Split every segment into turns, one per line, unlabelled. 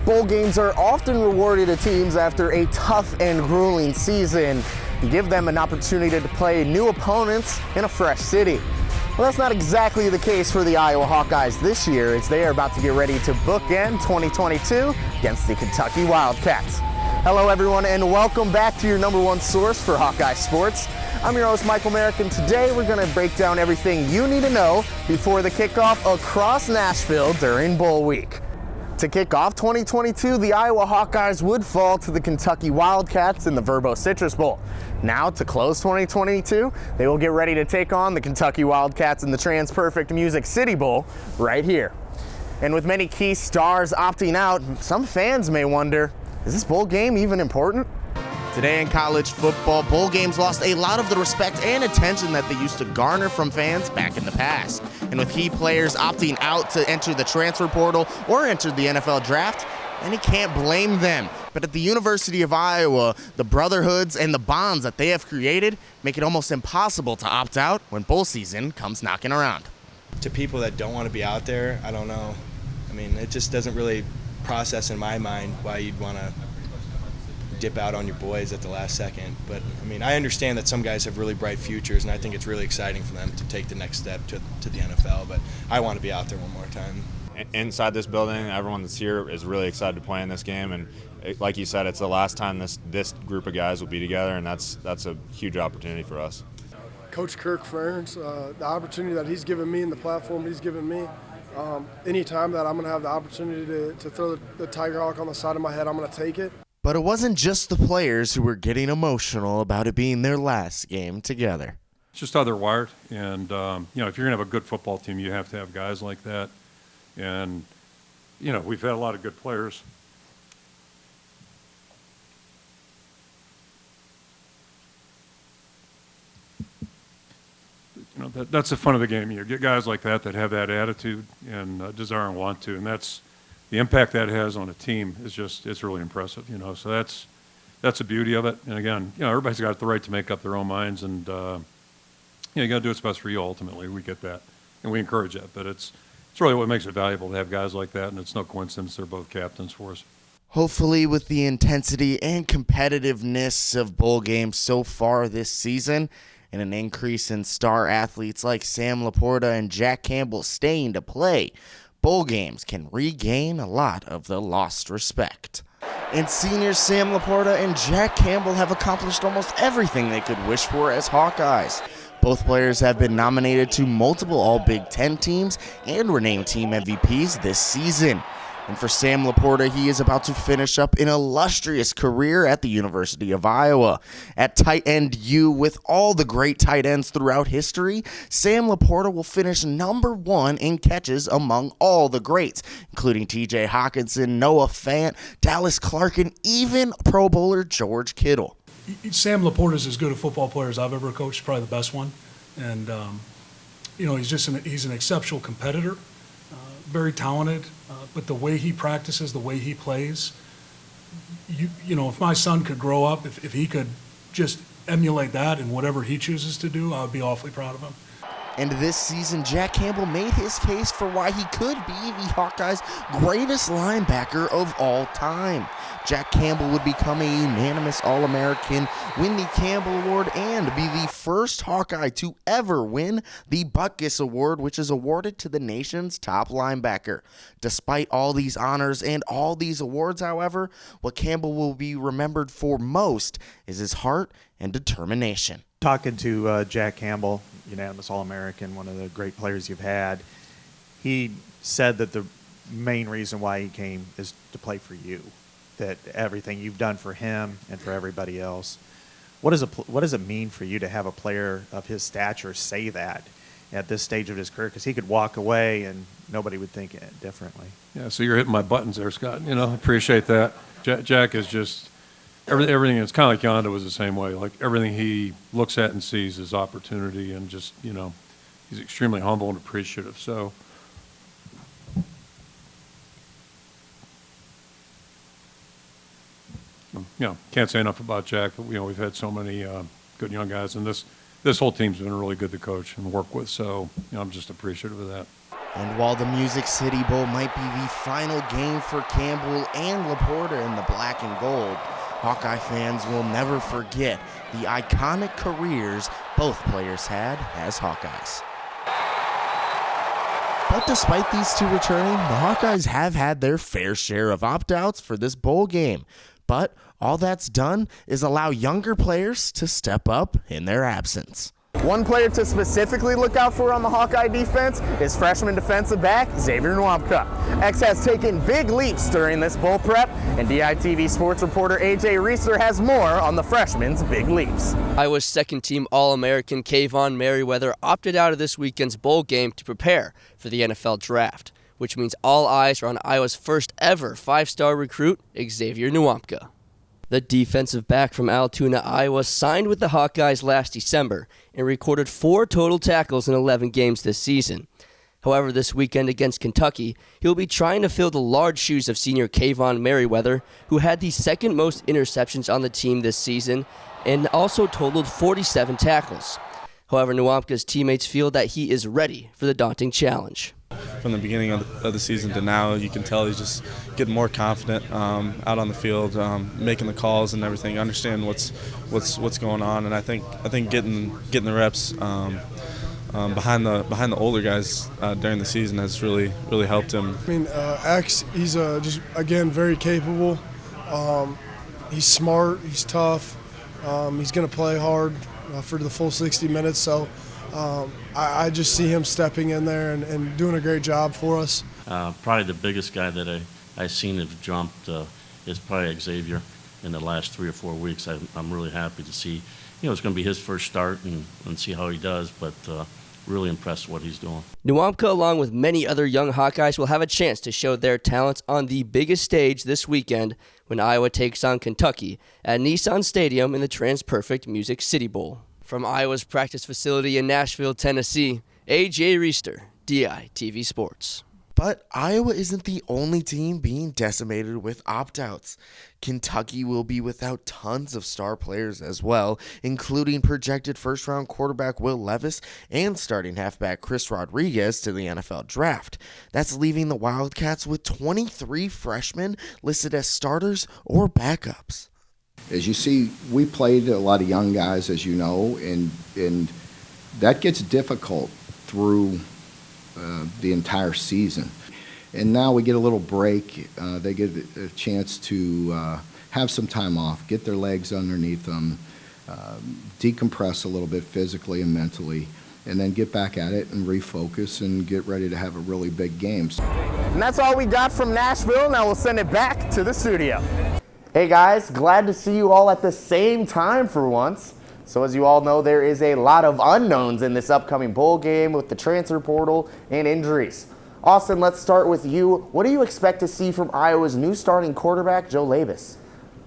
Bowl games are often rewarded to teams after a tough and grueling season. You give them an opportunity to play new opponents in a fresh city. Well, that's not exactly the case for the Iowa Hawkeyes this year, as they are about to get ready to bookend 2022 against the Kentucky Wildcats. Hello everyone, and welcome back to your #1 source for Hawkeye sports. I'm your host, Michael Merrick, and today we're going to break down everything you need to know before the kickoff across Nashville during Bowl Week. To kick off 2022, the Iowa Hawkeyes would fall to the Kentucky Wildcats in the Verbo Citrus Bowl. Now, to close 2022, they will get ready to take on the Kentucky Wildcats in the Transperfect Music City Bowl right here. And with many key stars opting out, some fans may wonder, is this bowl game even important? Today in college football, bowl games lost a lot of the respect and attention that they used to garner from fans back in the past. And with key players opting out to enter the transfer portal or enter the NFL draft, and you can't blame them. But at the University of Iowa, the brotherhoods and the bonds that they have created make it almost impossible to opt out when bowl season comes knocking around.
To people that don't want to be out there, I don't know. I mean, it just doesn't really process in my mind why you'd want to dip out on your boys at the last second. But I mean, I understand that some guys have really bright futures, and I think it's really exciting for them to take the next step to the NFL, but I want to be out there one more time.
Inside this building, everyone that's here is really excited to play in this game, and like you said, it's the last time this group of guys will be together, and that's a huge opportunity for us.
Coach Kirk Ferentz, the opportunity that he's given me and the platform he's given me, anytime that I'm going to have the opportunity to throw the Tiger Hawk on the side of my head, I'm going to take it.
But it wasn't just the players who were getting emotional about it being their last game together.
It's just how they're wired, and if you're going to have a good football team, you have to have guys like that. And we've had a lot of good players. That's the fun of the game. You get guys like that have that attitude and desire and want to, and that's the impact that has on a team it's really impressive. So that's the beauty of it. And again, everybody's got the right to make up their own minds, and you got to do what's best for you. Ultimately, we get that, and we encourage that. But it's really what makes it valuable to have guys like that, and it's no coincidence they're both captains for us.
Hopefully, with the intensity and competitiveness of bowl games so far this season, and an increase in star athletes like Sam Laporta and Jack Campbell staying to play, bowl games can regain a lot of the lost respect. And seniors Sam Laporta and Jack Campbell have accomplished almost everything they could wish for as Hawkeyes. Both players have been nominated to multiple All-Big Ten teams and were named team MVPs this season. And for Sam Laporta, he is about to finish up an illustrious career at the University of Iowa. At tight end U, with all the great tight ends throughout history, Sam Laporta will finish #1 in catches among all the greats, including TJ Hawkinson, Noah Fant, Dallas Clark, and even Pro Bowler George Kittle.
Sam Laporta is as good a football player as I've ever coached, probably the best one. And, he's an exceptional competitor, very talented, but the way he practices, the way he plays, if my son could grow up, if he could just emulate that in whatever he chooses to do, I would be awfully proud of him.
And this season, Jack Campbell made his case for why he could be the Hawkeyes' greatest linebacker of all time. Jack Campbell would become a unanimous All-American, win the Campbell Award, and be the first Hawkeye to ever win the Butkus Award, which is awarded to the nation's top linebacker. Despite all these honors and all these awards, however, what Campbell will be remembered for most is his heart and determination.
Talking to Jack Campbell, unanimous All-American, one of the great players you've had, he said that the main reason why he came is to play for you, that everything you've done for him and for everybody else. What does it mean for you to have a player of his stature say that at this stage of his career? Because he could walk away and nobody would think it differently.
Yeah, so you're hitting my buttons there, Scott. Appreciate that. Jack is just everything. It's kind of like Yonda was the same way. Like everything he looks at and sees is opportunity, and just he's extremely humble and appreciative. So can't say enough about Jack. But we've had so many good young guys, and this whole team's been really good to coach and work with. So I'm just appreciative of that.
And while the Music City Bowl might be the final game for Campbell and Laporta in the black and gold, Hawkeye fans will never forget the iconic careers both players had as Hawkeyes. But despite these two returning, the Hawkeyes have had their fair share of opt-outs for this bowl game. But all that's done is allow younger players to step up in their absence. One player to specifically look out for on the Hawkeye defense is freshman defensive back Xavier Nwamka. X has taken big leaps during this bowl prep, and DITV sports reporter AJ Reisetter has more on the freshman's big leaps.
Iowa's second-team All-American Kayvon Merriweather opted out of this weekend's bowl game to prepare for the NFL draft, which means all eyes are on Iowa's first-ever five-star recruit, Xavier Nwamka. The defensive back from Altoona, Iowa, signed with the Hawkeyes last December and recorded 4 total tackles in 11 games this season. However, this weekend against Kentucky, he'll be trying to fill the large shoes of senior Kayvon Merriweather, who had the second most interceptions on the team this season and also totaled 47 tackles. However, Nwamka's teammates feel that he is ready for the daunting challenge.
From the beginning of the season to now, you can tell he's just getting more confident out on the field, making the calls and everything, understanding what's going on, and I think getting the reps behind the older guys during the season has really helped him.
I mean, X, he's just again very capable. He's smart, he's tough, he's going to play hard for the full 60 minutes. So. I just see him stepping in there and doing a great job for us.
Probably the biggest guy that I've seen have jumped is probably Xavier in the last 3 or 4 weeks. I'm really happy to see. It's going to be his first start and see how he does, but really impressed with what he's doing.
Nwamka, along with many other young Hawkeyes, will have a chance to show their talents on the biggest stage this weekend when Iowa takes on Kentucky at Nissan Stadium in the Transperfect Music City Bowl. From Iowa's practice facility in Nashville, Tennessee, AJ Reisetter, DITV Sports.
But Iowa isn't the only team being decimated with opt-outs. Kentucky will be without tons of star players as well, including projected first-round quarterback Will Levis and starting halfback Chris Rodriguez to the NFL draft. That's leaving the Wildcats with 23 freshmen listed as starters or backups.
As you see, we played a lot of young guys, as you know, and that gets difficult through the entire season. And now we get a little break. They get a chance to have some time off, get their legs underneath them, decompress a little bit physically and mentally, and then get back at it and refocus and get ready to have a really big game.
And that's all we got from Nashville. Now we'll send it back to the studio. Hey guys, glad to see you all at the same time for once. So as you all know, there is a lot of unknowns in this upcoming bowl game with the transfer portal and injuries. Austin, let's start with you. What do you expect to see from Iowa's new starting quarterback, Joe Labus?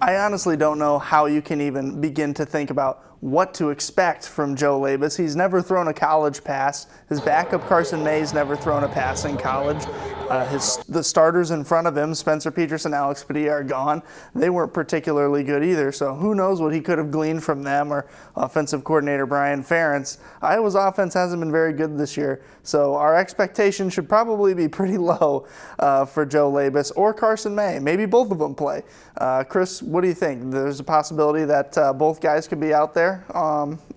I honestly don't know how you can even begin to think about what to expect from Joe Labus. He's never thrown a college pass. His backup, Carson May's never thrown a pass in college. The starters in front of him, Spencer Petras and Alex Padilla, are gone. They weren't particularly good either, so who knows what he could have gleaned from them, or offensive coordinator Brian Ferentz. Iowa's offense hasn't been very good this year, so our expectations should probably be pretty low for Joe Labus or Carson May. Maybe both of them play. Chris, what do you think? There's a possibility that both guys could be out there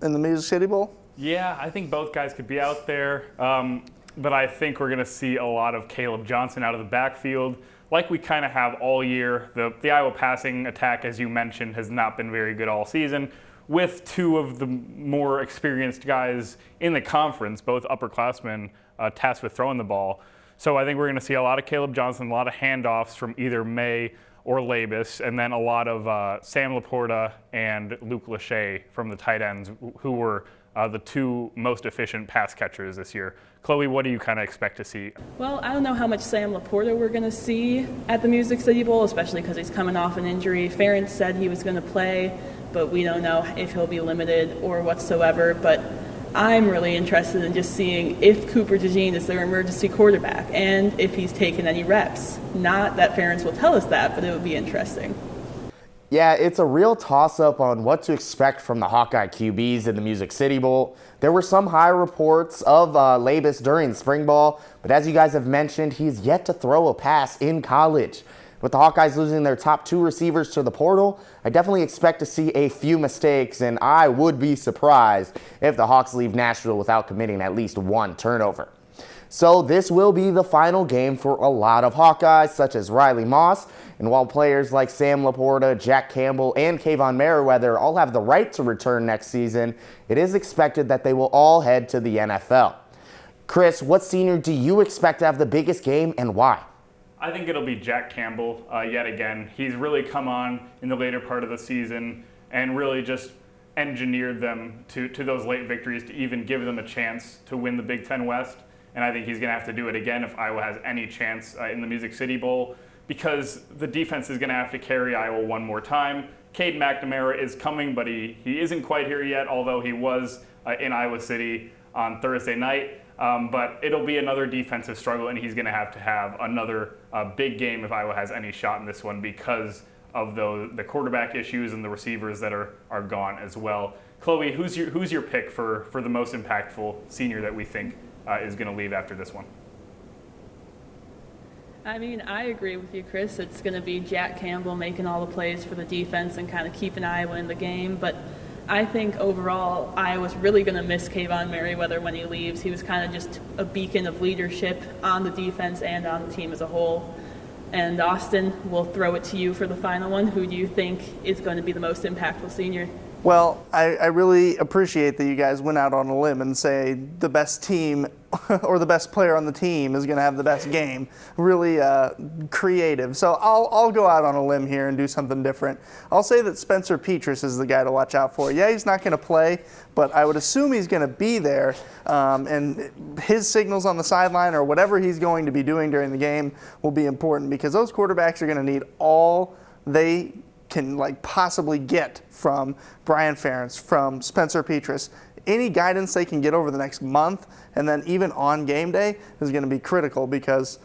in the Music City Bowl?
Yeah, I think both guys could be out there, but I think we're going to see a lot of Caleb Johnson out of the backfield, like we kind of have all year. The Iowa passing attack, as you mentioned, has not been very good all season, with 2 of the more experienced guys in the conference, both upperclassmen, tasked with throwing the ball. So I think we're going to see a lot of Caleb Johnson, a lot of handoffs from either May or Labus, and then a lot of Sam Laporta and Luke Lachey from the tight ends, who were the 2 most efficient pass catchers this year. Chloe, what do you kind of expect to see?
Well, I don't know how much Sam Laporta we're going to see at the Music City Bowl, especially because he's coming off an injury. Ferentz said he was going to play, but we don't know if he'll be limited or whatsoever. But I'm really interested in just seeing if Cooper DeJean is their emergency quarterback and if he's taken any reps. Not that Ferentz will tell us that, but it would be interesting.
Yeah, it's a real toss-up on what to expect from the Hawkeye QBs in the Music City Bowl. There were some high reports of Labus during spring ball, but as you guys have mentioned, he's yet to throw a pass in college. With the Hawkeyes losing their top 2 receivers to the portal, I definitely expect to see a few mistakes, and I would be surprised if the Hawks leave Nashville without committing at least 1 turnover. So this will be the final game for a lot of Hawkeyes, such as Riley Moss, and while players like Sam Laporta, Jack Campbell, and Kayvon Merriweather all have the right to return next season, it is expected that they will all head to the NFL. Chris, what senior do you expect to have the biggest game and why?
I think it'll be Jack Campbell yet again. He's really come on in the later part of the season and really just engineered them to those late victories to even give them a chance to win the Big Ten West. And I think he's going to have to do it again if Iowa has any chance in the Music City Bowl, because the defense is going to have to carry Iowa one more time. Cade McNamara is coming, but he isn't quite here yet, although he was in Iowa City on Thursday night. But it'll be another defensive struggle, and he's going to have another big game if Iowa has any shot in this one because of the quarterback issues and the receivers that are gone as well. Chloe, who's your pick for the most impactful senior that we think is going to leave after this one?
I mean, I agree with you, Chris. It's going to be Jack Campbell making all the plays for the defense and kind of keeping Iowa in the game. But I think overall, Iowa's really going to miss Kayvon Merriweather when he leaves. He was kind of just a beacon of leadership on the defense and on the team as a whole. And Austin, we'll throw it to you for the final one. Who do you think is going to be the most impactful senior?
Well, I really appreciate that you guys went out on a limb and say the best team or the best player on the team is going to have the best game. Really creative. So I'll go out on a limb here and do something different. I'll say that Spencer Petras is the guy to watch out for. Yeah, he's not going to play, but I would assume he's going to be there. And his signals on the sideline or whatever he's going to be doing during the game will be important because those quarterbacks are going to need all they can possibly get from Brian Ferentz, from Spencer Petras. Any guidance they can get over the next month and then even on game day is going to be critical because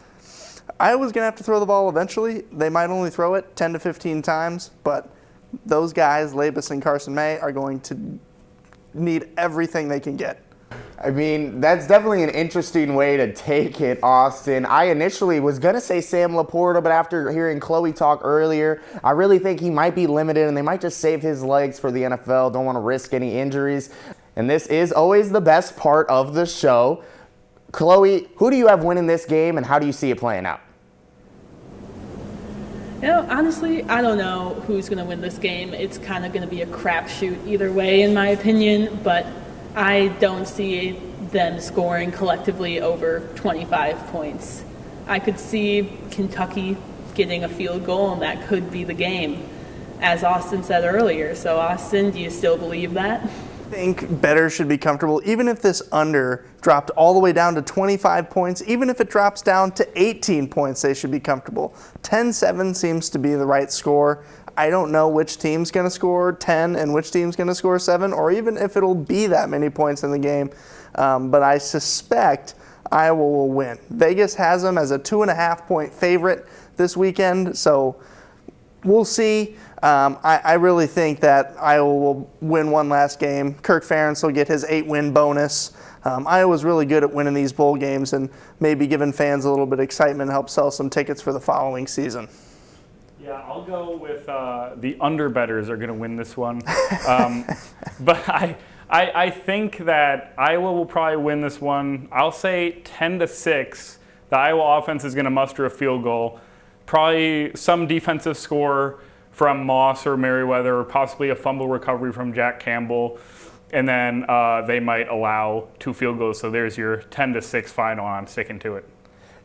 Iowa's going to have to throw the ball eventually. They might only throw it 10 to 15 times, but those guys, Labus and Carson May, are going to need everything they can get.
I mean, that's definitely an interesting way to take it, Austin. I initially was going to say Sam Laporta, but after hearing Chloe talk earlier, I really think he might be limited and they might just save his legs for the NFL. Don't want to risk any injuries. And this is always the best part of the show. Chloe, who do you have winning this game and how do you see it playing out?
You know, honestly, I don't know who's going to win this game. It's kind of going to be a crapshoot either way, in my opinion, but I don't see them scoring collectively over 25 points. I could see Kentucky getting a field goal, and that could be the game, as Austin said earlier. So, Austin, do you still believe that?
I think better should be comfortable, even if this under dropped all the way down to 25 points, even if it drops down to 18 points, they should be comfortable. 10-7 seems to be the right score. I don't know which team's going to score 10 and which team's going to score 7, or even if it'll be that many points in the game. But I suspect Iowa will win. Vegas has them as a 2.5-point favorite this weekend, so we'll see. I really think that Iowa will win one last game. Kirk Ferentz will get his 8-win bonus. Iowa's really good at winning these bowl games and maybe giving fans a little bit of excitement and help sell some tickets for the following season.
Yeah, I'll go with the underbettors are going to win this one. But I think that Iowa will probably win this one. I'll say 10-6. The Iowa offense is going to muster a field goal. Probably some defensive score from Moss or Merriweather, or possibly a fumble recovery from Jack Campbell. And then they might allow 2 field goals. So there's your 10-6 final. I'm sticking to it.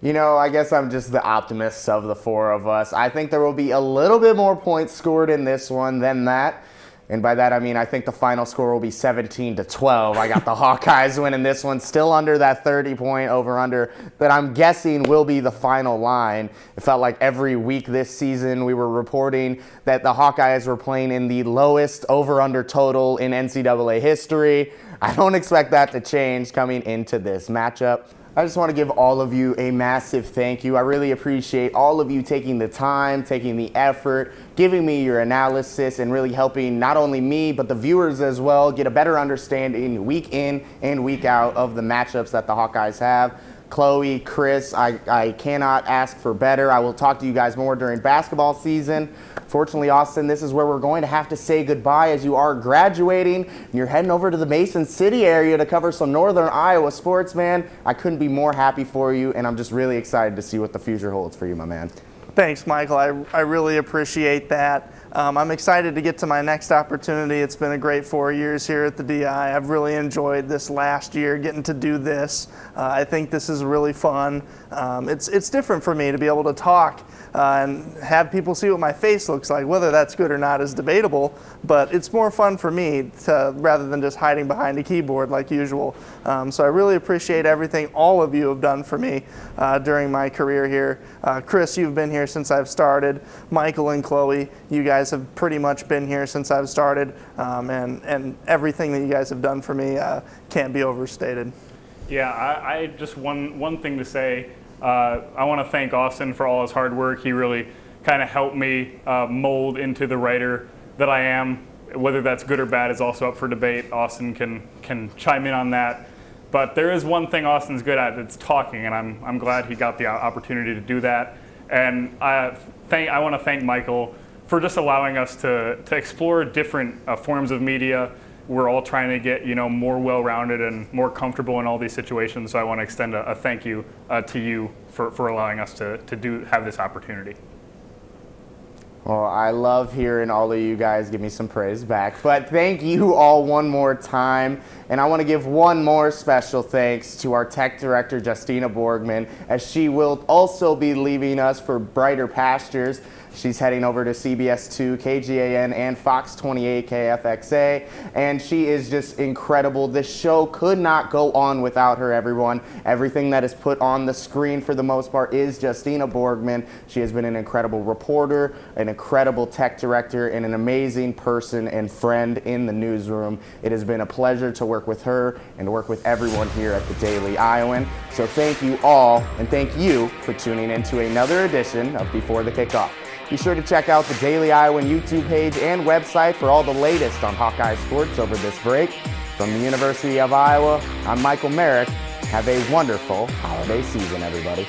You know, I guess I'm just the optimist of the 4 of us. I think there will be a little bit more points scored in this one than that. And by that, I mean, I think the final score will be 17-12. I got the Hawkeyes winning this one, still under that 30-point over-under that I'm guessing will be the final line. It felt like every week this season we were reporting that the Hawkeyes were playing in the lowest over-under total in NCAA history. I don't expect that to change coming into this matchup. I just want to give all of you a massive thank you. I really appreciate all of you taking the time, taking the effort, giving me your analysis, and really helping not only me, but the viewers as well get a better understanding week in and week out of the matchups that the Hawkeyes have. Chloe, Chris, I cannot ask for better. I will talk to you guys more during basketball season. Fortunately, Austin, this is where we're going to have to say goodbye as you are graduating and you're heading over to the Mason City area to cover some Northern Iowa sports, man. I couldn't be more happy for you, and I'm just really excited to see what the future holds for you, my man.
Thanks, Michael. I really appreciate that. I'm excited to get to my next opportunity. It's been a great 4 years here at the DI. I've really enjoyed this last year, getting to do this. I think this is really fun. It's different for me to be able to talk and have people see what my face looks like. Whether that's good or not is debatable, but it's more fun for me rather than just hiding behind a keyboard like usual. So I really appreciate everything all of you have done for me during my career here. Chris, you've been here since I've started. Michael and Chloe, you guys have pretty much been here since I've started, and everything that you guys have done for me can't be overstated.
Yeah, I just one thing to say. I want to thank Austin for all his hard work. He really kind of helped me mold into the writer that I am. Whether that's good or bad is also up for debate. Austin can chime in on that. But there is one thing Austin's good at, it's talking, and I'm glad he got the opportunity to do that. And I want to thank Michael for just allowing us to explore different forms of media. We're all trying to get more well-rounded and more comfortable in all these situations. So I want to extend a thank you to you for allowing us to have this opportunity.
Well, I love hearing all of you guys give me some praise back, but thank you all one more time. And I want to give one more special thanks to our tech director, Justina Borgman, as she will also be leaving us for brighter pastures. She's heading over to CBS 2, KGAN, and Fox 28 KFXA, and she is just incredible. This show could not go on without her, everyone. Everything that is put on the screen for the most part is Justina Borgman. She has been an incredible reporter, an incredible tech director, and an amazing person and friend in the newsroom. It has been a pleasure to work with her and to work with everyone here at the Daily Iowan. So thank you all, and thank you for tuning in to another edition of Before the Kickoff. Be sure to check out the Daily Iowan YouTube page and website for all the latest on Hawkeye sports over this break. From the University of Iowa, I'm Michael Merrick. Have a wonderful holiday season, everybody.